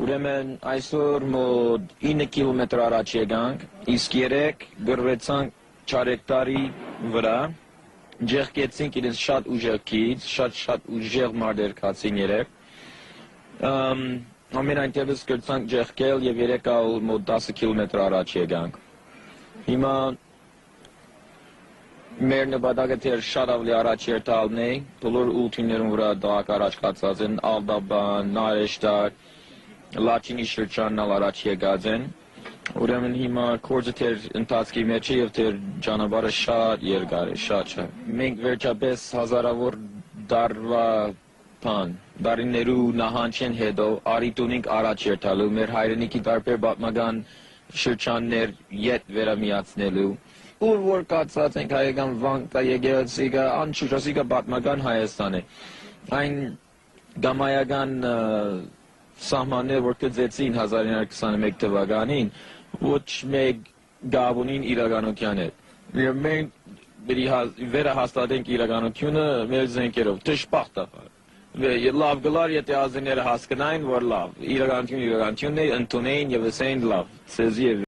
Ուրեմն այսօր մոտ 9 կիլոմետր առաջ եկանք, իսկ երեք գրվեցանք Չարեկտարի վրա, ջեղկեցինք իրենց շատ ուժեղքից, շատ ուժեղ մարդեր կացին երեք, ամեն այնտեղից կրցանք ջեղկել և երեկալ մոտ 10 կիլոմետր առաջ եկանք։ Հիմա մեր նպատակը թեր շատ ավելի առաջ երթալն է, բոլոր ուլթիմներում վրա դակ առաջ կացած են, Ալդաբան, Նարեշտար, Լաչինի շրջանն առաջ եկած են, ուրեմն հիմա կորձը թեր ընթացքի մեջ է և թեր ճանապարհը շատ երկար է, շատ։ Մենք վերջապես հազարավոր դարվա դարիներու նահանջեն հետո առիթ ունենք առաջ երթալու, մեր հայրենիքի տարբեր պատմական շրջաններ ետ վերամիացնելու, ու որ կացած ենք հայկական վանքը, եկեղեցիկը, անշուշտ պատմական Հայաստան է, այն գամայական սահմաններ, որ կձեցին 1921 թվականին, ոչ մեկ գավ ունին իրականության հետ։ Եվ մենք վերահաստատենք իրականությունը մեր զենքերով, դժբախտաբար։ Լավ գլար, եթե ազգները հասկանային, որ լավ, իրականությունն է, ընդունեին և ասեին լավ, ցեզի